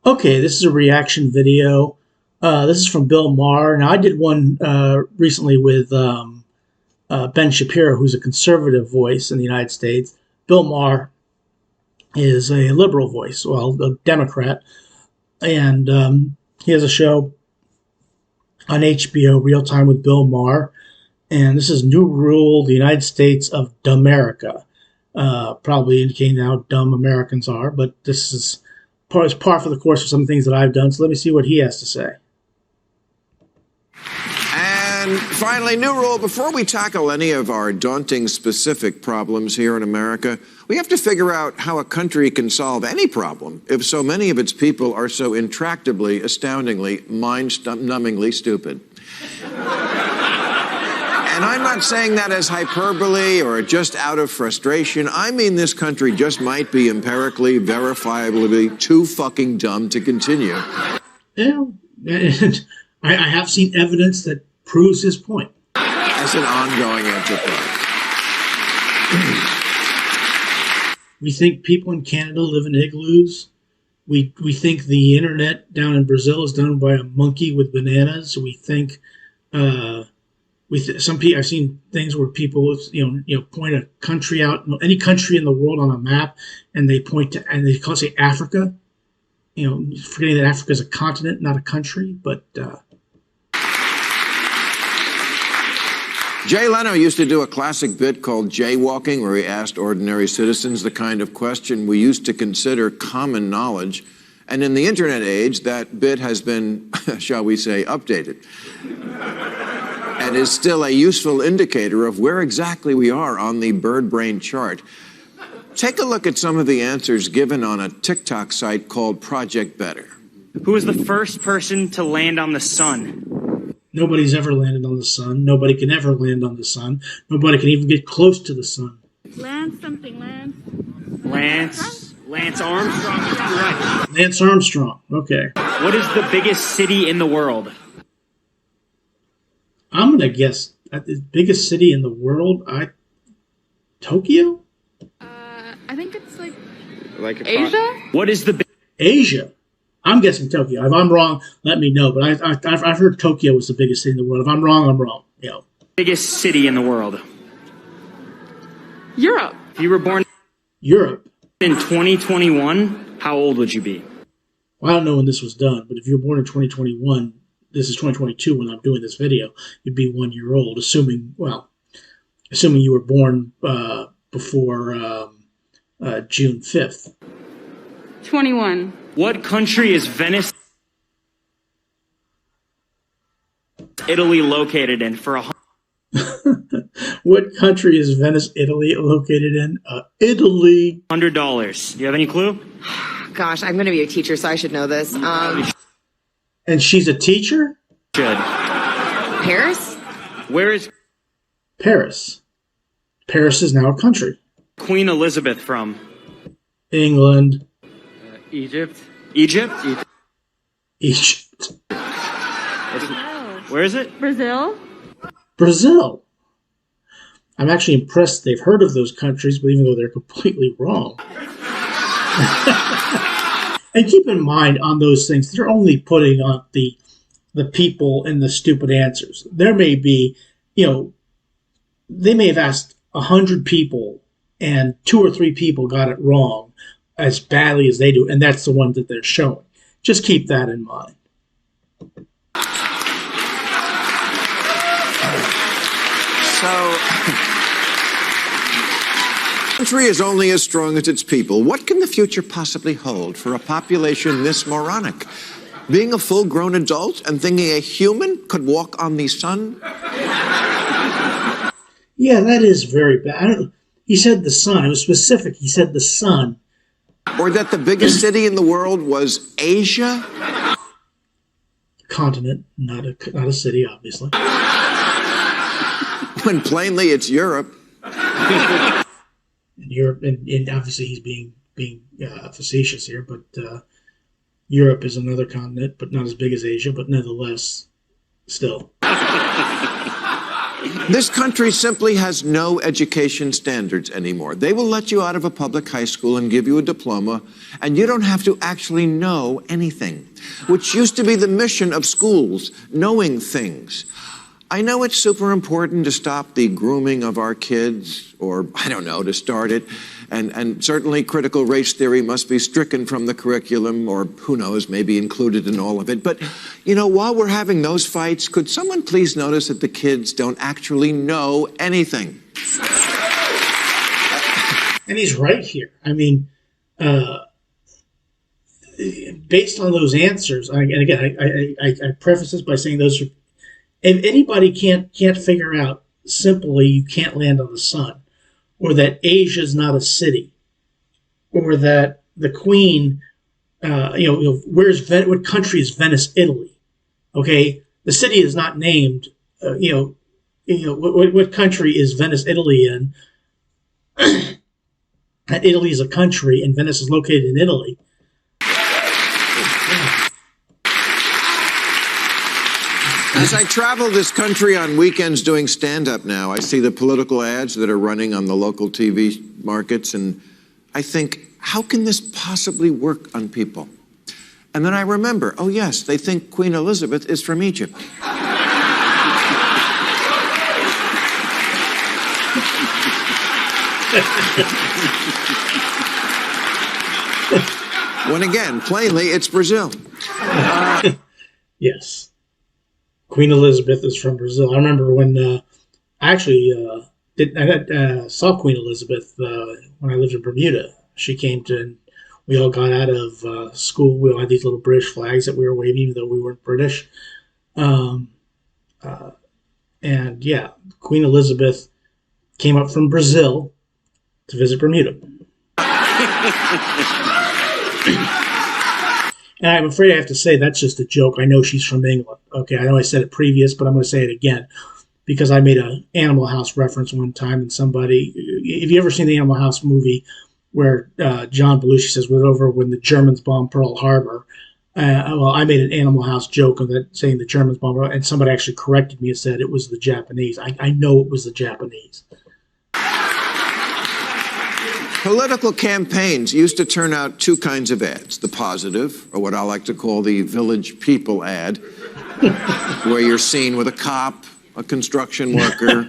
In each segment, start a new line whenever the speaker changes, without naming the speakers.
Okay, this is a reaction video. This is from Bill Maher. Now, I did one recently with Ben Shapiro, who's a conservative voice in the United States. Bill Maher is a liberal voice, well, a Democrat. And he has a show on HBO, Real Time with Bill Maher. And this is New Rule, the United States of Dumb-merica. Probably indicating how dumb Americans are, but this is par for the course for some things that I've done. So let me see what he has to say.
And finally, new rule, before we tackle any of our daunting specific problems here in America, we have to figure out how a country can solve any problem if so many of its people are so intractably, astoundingly, mind-numbingly stupid. And I'm not saying that as hyperbole or just out of frustration. I mean this country just might be empirically, verifiably too fucking dumb to continue.
Yeah, I have seen evidence that proves his point.
As an ongoing enterprise.
We think people in Canada live in igloos. We think the internet down in Brazil is done by a monkey with bananas. We think some people. I've seen things where people point a country out, any country in the world on a map, and they point to and they say Africa. Forgetting that Africa is a continent, not a country, but.
Jay Leno used to do a classic bit called Jaywalking, where he asked ordinary citizens the kind of question we used to consider common knowledge. And in the internet age, that bit has been, shall we say, updated. And is still a useful indicator of where exactly we are on the bird brain chart. Take a look at some of the answers given on a TikTok site called Project Better.
Who was the first person to land on the sun?
Nobody's ever landed on the sun. Nobody can ever land on the sun. Nobody can even get close to the sun.
Lance something, Lance.
Lance Armstrong is correct.
Lance Armstrong, okay.
What is the biggest city in the world?
I'm going to guess the biggest city in the world, Tokyo?
I think it's like Asia?
What is the
Asia? I'm guessing Tokyo. If I'm wrong, let me know. But I've heard Tokyo was the biggest city in the world. If I'm wrong, I'm wrong.
biggest city in the world?
Europe.
If you were born
Europe.
in 2021, how old would you be?
Well, I don't know when this was done, but if you were born in 2021, this is 2022 when I'm doing this video, you'd be 1 year old, assuming you were born before June 5th.
21.
What country is Venice, Italy located in for a
What country is Venice, Italy located in? Italy.
$100. You have any clue?
Gosh, I'm going to be a teacher, so I should know this.
And she's a teacher?
Should.
Paris?
Where is
Paris. Paris is now a country.
Queen Elizabeth from?
England.
Egypt. Egypt?
Egypt.
Where is it?
Brazil.
Brazil. I'm actually impressed they've heard of those countries, but even though they're completely wrong. And keep in mind on those things, they're only putting on the people in the stupid answers. There may be, they may have asked 100 people and 2 or 3 people got it wrong as badly as they do, and that's the one that they're showing. Just keep that in mind.
So, country is only as strong as its people. What can the future possibly hold for a population this moronic? Being a full-grown adult and thinking a human could walk on the sun?
Yeah, that is very bad. He said the sun. It was specific. He said the sun.
Or that the biggest city in the world was Asia?
Continent, not a city, obviously.
When plainly it's Europe.
Europe, and obviously he's being facetious here, but Europe is another continent, but not as big as Asia, but nonetheless, still.
This country simply has no education standards anymore. They will let you out of a public high school and give you a diploma, and you don't have to actually know anything, which used to be the mission of schools, knowing things. I know it's super important to stop the grooming of our kids, or I don't know, to start it. And certainly critical race theory must be stricken from the curriculum, or who knows, maybe included in all of it. But, you know, while we're having those fights, could someone please notice that the kids don't actually know anything?
And he's right here. I mean, based on those answers, and again, I preface this by saying those are, if anybody can't figure out simply you can't land on the sun, or that Asia is not a city, or that the Queen, what country is Venice, Italy? Okay, the city is not named. What country is Venice, Italy in? And Italy is a country, and Venice is located in Italy.
As I travel this country on weekends doing stand-up now, I see the political ads that are running on the local TV markets, and I think, how can this possibly work on people? And then I remember, oh yes, they think Queen Elizabeth is from Egypt. When again, plainly, it's Brazil.
Yes. Queen Elizabeth is from Brazil. I remember when I actually saw Queen Elizabeth when I lived in Bermuda. She came to, and we all got out of school. We all had these little British flags that we were waving, even though we weren't British. And yeah, Queen Elizabeth came up from Brazil to visit Bermuda. And I'm afraid I have to say that's just a joke. I know she's from England. Okay, I know I said it previous, but I'm going to say it again because I made an Animal House reference one time, and somebody, if you ever seen the Animal House movie where John Belushi says, "Was over when the Germans bombed Pearl Harbor." Well, I made an Animal House joke of that, saying the Germans bombed, and somebody actually corrected me and said it was the Japanese. I know it was the Japanese.
Political campaigns used to turn out two kinds of ads. The positive, or what I like to call the village people ad, where you're seen with a cop, a construction worker.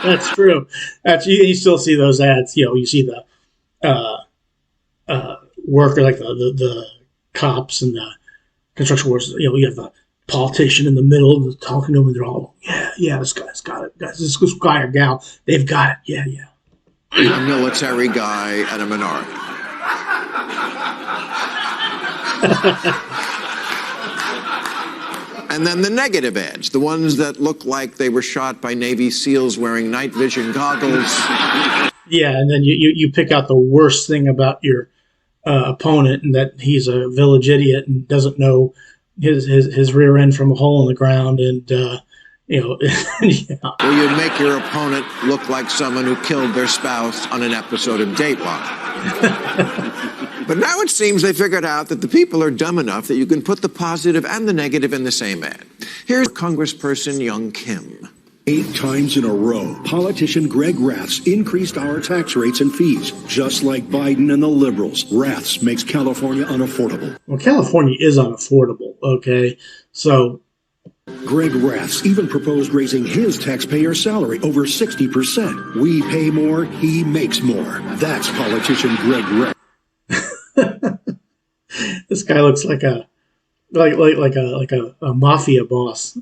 That's true. You still see those ads. You know, you see the worker, like the cops and the construction workers. You know, you have the politician in the middle talking to them, and they're all, yeah, this guy's got it. This guy or gal, they've got it. Yeah.
A military guy and a minority. And then the negative ads, the ones that look like they were shot by Navy SEALs wearing night vision goggles.
Yeah, and then you pick out the worst thing about your opponent, and that he's a village idiot and doesn't know his rear end from a hole in the ground, and yeah.
Or you make your opponent look like someone who killed their spouse on an episode of Dateline. But now it seems they figured out that the people are dumb enough that you can put the positive and the negative in the same ad. Here's Congressperson Young Kim.
8 times in a row, politician Greg Rath's increased our tax rates and fees. Just like Biden and the liberals, Rath's makes California unaffordable.
Well, California is unaffordable, okay? So
Greg Rath's even proposed raising his taxpayer salary over 60%. We pay more, he makes more. That's politician Greg Rath.
This guy looks like a mafia boss,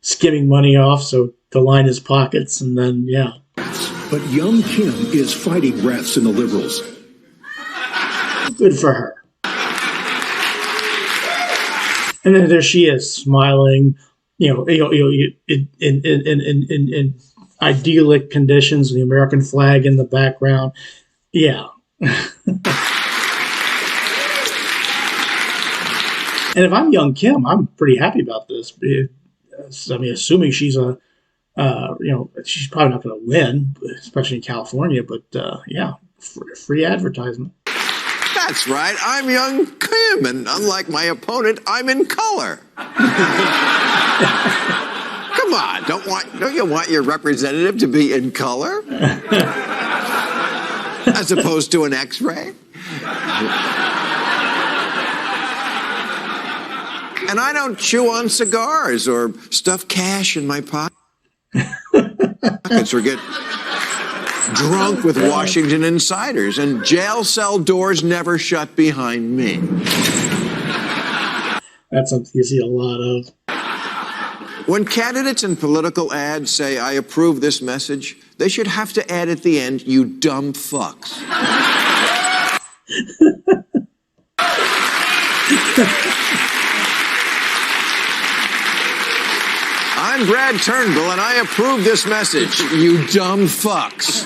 skimming money off so to line his pockets, and then
But Young Kim is fighting Rath's and the liberals.
Good for her. And then there she is, smiling, in idyllic conditions, the American flag in the background. Yeah. And if I'm Young Kim, I'm pretty happy about this. I mean, assuming she's she's probably not going to win, especially in California. But free advertisement.
That's right, I'm Young Kim, and unlike my opponent, I'm in color. Come Come on, don't you want your representative to be in color? As opposed to an X-ray? And I don't chew on cigars or stuff cash in my pockets or get drunk with Washington insiders, and jail cell doors never shut behind me.
That's something you see a lot of.
When candidates in political ads say, I approve this message, they should have to add at the end, you dumb fucks. I'm Brad Turnbull, and I approve this message, you dumb fucks.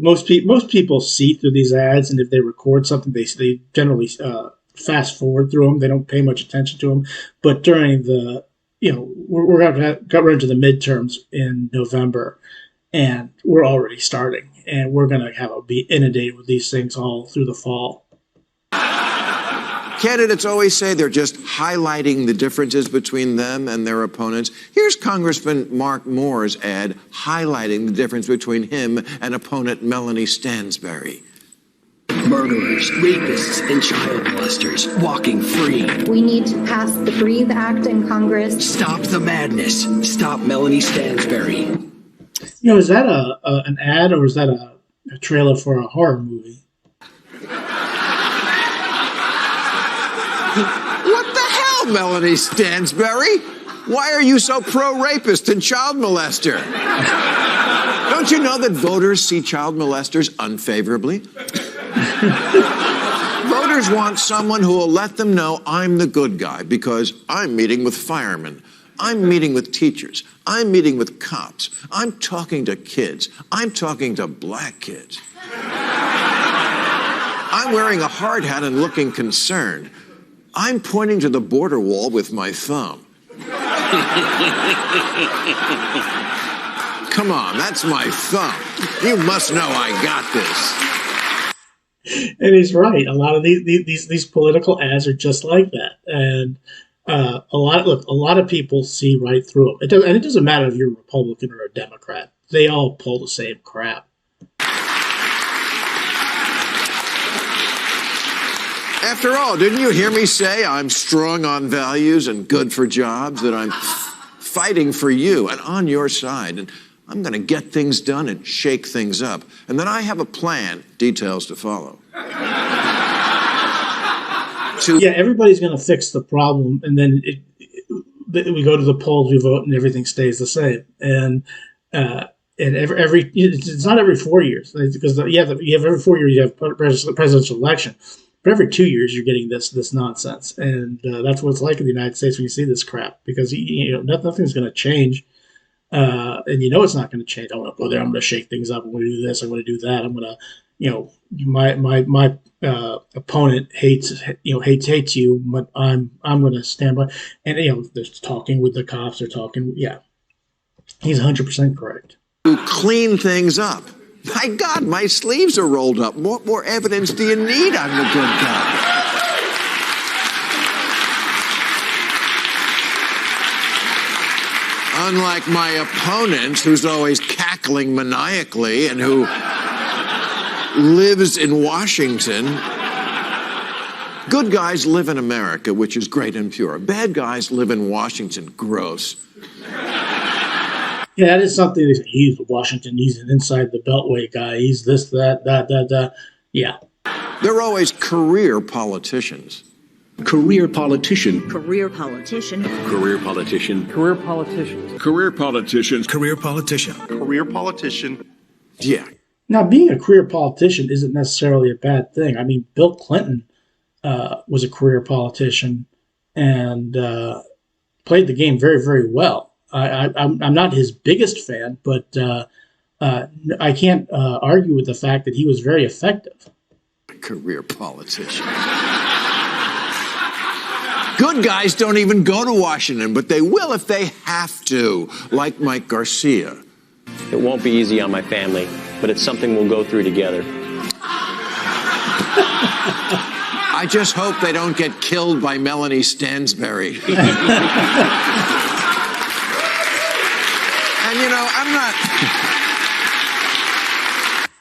Most people see through these ads, and if they record something, they generally fast forward through them. They don't pay much attention to them. But during the, we're going to get into the midterms in November, and we're already starting, and we're going to be inundated with these things all through the fall.
Candidates always say they're just highlighting the differences between them and their opponents. Here's Congressman Mark Moore's ad highlighting the difference between him and opponent Melanie Stansbury.
Murderers, rapists, and child molesters walking free.
We need to pass the Breathe Act in Congress.
Stop the madness. Stop Melanie Stansbury.
Is that an ad, or is that a trailer for a horror movie?
What the hell, Melanie Stansbury? Why are you so pro-rapist and child molester? Don't you know that voters see child molesters unfavorably? Voters want someone who will let them know I'm the good guy because I'm meeting with firemen. I'm meeting with teachers. I'm meeting with cops. I'm talking to kids. I'm talking to black kids. I'm wearing a hard hat and looking concerned. I'm pointing to the border wall with my thumb. Come on, that's my thumb. You must know I got this.
And he's right. A lot of these political ads are just like that, and a lot of people see right through them. It doesn't matter if you're a Republican or a Democrat; they all pull the same crap.
After all, didn't you hear me say I'm strong on values and good for jobs, that I'm fighting for you and on your side, and I'm going to get things done and shake things up, and then I have a plan, details to follow.
Everybody's going to fix the problem, and then we go to the polls, we vote, and everything stays the same. And every it's not every 4 years, because you have every 4 years you have presidential election. But every 2 years, you're getting this nonsense, and that's what it's like in the United States when you see this crap. Because nothing's going to change, and it's not going to change. I want to go there. I'm going to shake things up. I'm going to do this. I'm going to do that. I'm going to, my opponent hates you, but I'm going to stand by. And they're talking with the cops. They're talking. Yeah, he's 100% correct.
To clean things up. My God, my sleeves are rolled up. What more evidence do you need I'm the good guy? Unlike my opponent, who's always cackling maniacally and who lives in Washington. Good guys live in America, which is great and pure. Bad guys live in Washington, gross.
Yeah, that is something. He's Washington. He's an inside the Beltway guy. He's this, that. Yeah.
They're always career politicians.
Career politician.
Career politician.
Career politician.
Career politician.
Career politician.
Career politician.
Career politician.
Yeah.
Now, being a career politician isn't necessarily a bad thing. I mean, Bill Clinton was a career politician and played the game very, very well. I'm not his biggest fan, but I can't argue with the fact that he was very effective.
Career politician. Good guys don't even go to Washington, but they will if they have to, like Mike Garcia.
It won't be easy on my family, but it's something we'll go through together.
I just hope they don't get killed by Melanie Stansbury. I'm not.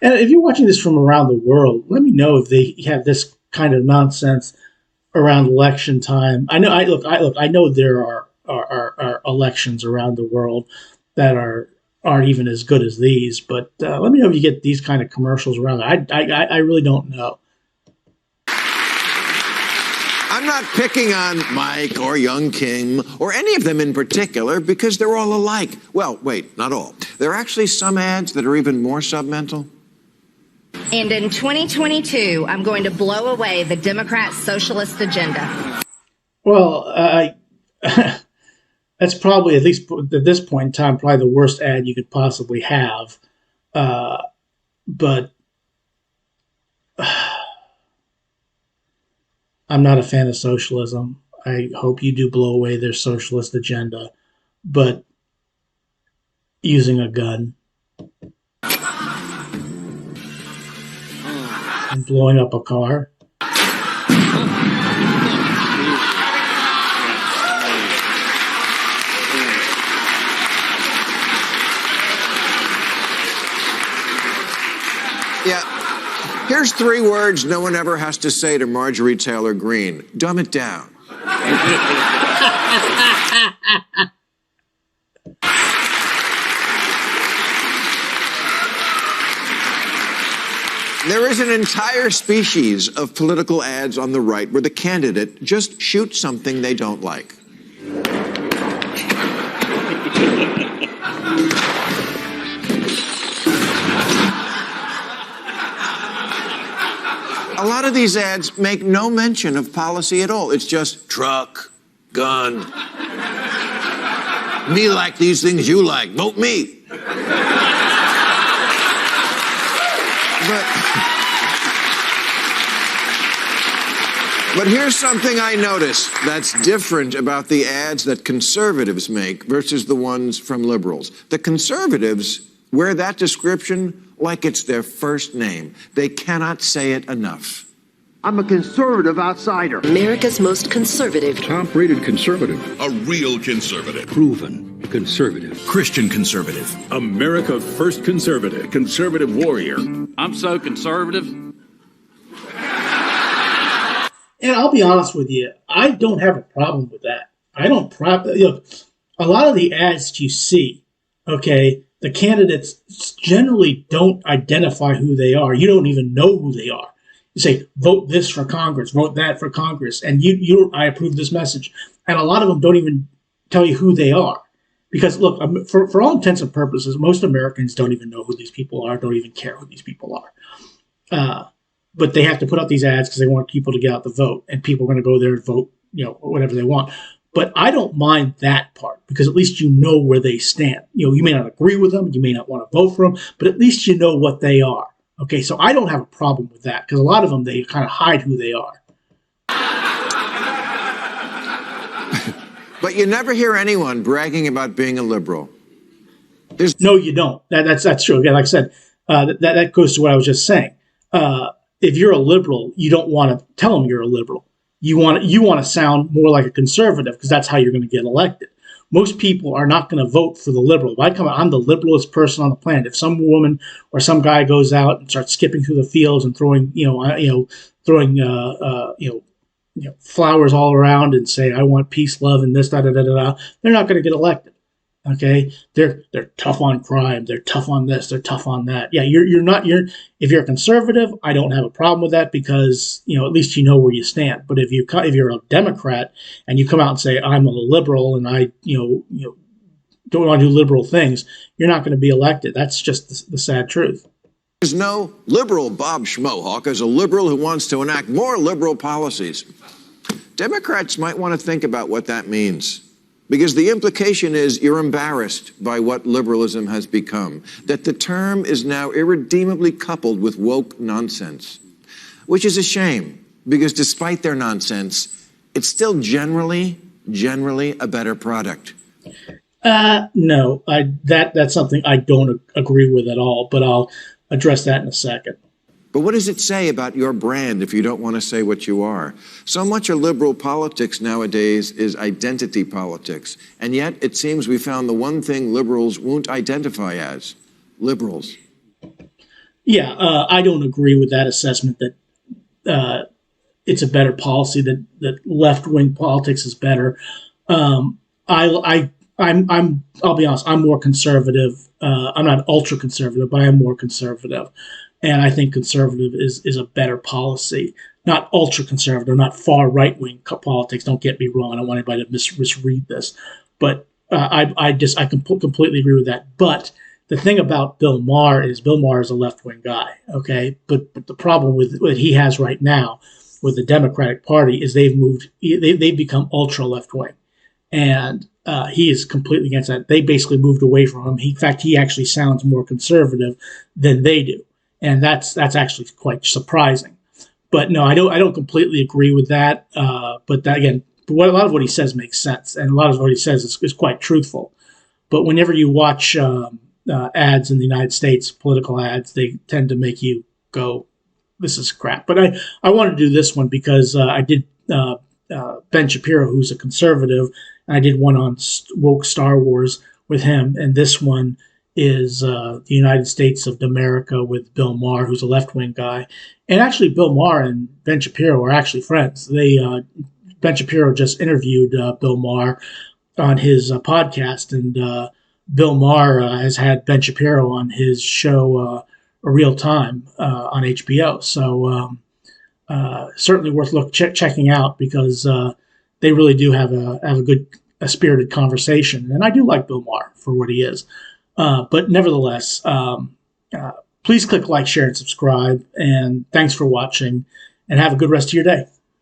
And if you're watching this from around the world, let me know if they have this kind of nonsense around election time. I know. I know there are elections around the world that aren't even as good as these. But let me know if you get these kind of commercials around. I really don't know.
I'm not picking on Mike or Young Kim or any of them in particular because they're all alike. Well, wait, not all. There are actually some ads that are even more submental.
And in 2022, I'm going to blow away the Democrat socialist agenda.
Well, that's probably, at least at this point in time, probably the worst ad you could possibly have. But I'm not a fan of socialism. I hope you do blow away their socialist agenda, but using a gun and blowing up a car.
Yeah. Here's 3 words no one ever has to say to Marjorie Taylor Greene. Dumb it down. There is an entire species of political ads on the right where the candidate just shoots something they don't like. A lot of these ads make no mention of policy at all. It's just truck, gun. Me like these things you like. Vote me. But here's something I notice that's different about the ads that conservatives make versus the ones from liberals. The conservatives wear that description like it's their first name. They cannot say it enough.
I'm a conservative outsider.
America's most conservative.
Top-rated conservative.
A real conservative.
Proven conservative.
Christian conservative.
America First Conservative. Conservative warrior.
I'm so conservative.
And I'll be honest with you, I don't have a problem with that. I don't look, a lot of the ads that you see, okay, the candidates generally don't identify who they are. You don't even know who they are. You say, vote this for Congress, vote that for Congress, and I approve this message. And a lot of them don't even tell you who they are. Because, look, for all intents and purposes, most Americans don't even know who these people are, don't even care who these people are. But they have to put out these ads because they want people to get out the vote, and people are going to go there and vote, whatever they want. But I don't mind that part because at least you know where they stand. You may not agree with them, you may not want to vote for them, but at least you know what they are. Okay, so I don't have a problem with that because a lot of them, they kind of hide who they are.
But you never hear anyone bragging about being a liberal.
No, you don't. That's true. Again, like I said, that goes to what I was just saying. If you're a liberal, you don't want to tell them you're a liberal. You want to sound more like a conservative because that's how you're going to get elected. Most people are not going to vote for the liberal. If I come out, I'm the liberalist person on the planet. If some woman or some guy goes out and starts skipping through the fields and throwing flowers all around and say I want peace, love, and this, da da da da da, they're not going to get elected. Okay, they're tough on crime. They're tough on this. They're tough on that. Yeah, if you're a conservative, I don't have a problem with that because at least you know where you stand. But if you're a Democrat and you come out and say I'm a liberal and I don't want to do liberal things, you're not going to be elected. That's just the sad truth.
There's no liberal Bob Schmohawk as a liberal who wants to enact more liberal policies. Democrats might want to think about what that means. Because the implication is you're embarrassed by what liberalism has become, that the term is now irredeemably coupled with woke nonsense, which is a shame, because despite their nonsense, it's still generally a better product.
No, that's something I don't agree with at all, but I'll address that in a second.
But what does it say about your brand if you don't want to say what you are? So much of liberal politics nowadays is identity politics. And yet it seems we found the one thing liberals won't identify as: liberals.
Yeah, I don't agree with that assessment that it's a better policy, that left-wing politics is better. I'll be honest, I'm more conservative. I'm not ultra-conservative, but I am more conservative. And I think conservative is a better policy, not ultra-conservative, not far right-wing politics. Don't get me wrong. I don't want anybody to misread this. But I completely agree with that. But the thing about Bill Maher is a left-wing guy, okay? But the problem with what he has right now with the Democratic Party is they've become ultra-left-wing. And he is completely against that. They basically moved away from him. In fact, he actually sounds more conservative than they do. And that's actually quite surprising. But no, I don't completely agree with that. But that, again, a lot of what he says makes sense, and a lot of what he says is quite truthful. But whenever you watch ads in the United States, political ads, they tend to make you go, "This is crap." But I wanted to do this one because I did Ben Shapiro, who's a conservative, and I did one on woke Star Wars with him, and this one is the United States of Dumb-merica with Bill Maher, who's a left-wing guy. And actually, Bill Maher and Ben Shapiro are actually friends. Ben Shapiro just interviewed Bill Maher on his podcast, and Bill Maher has had Ben Shapiro on his show A Real Time on HBO. So certainly worth checking out, because they really do have a spirited conversation. And I do like Bill Maher for what he is. But nevertheless, please click like, share, and subscribe. And thanks for watching, and have a good rest of your day.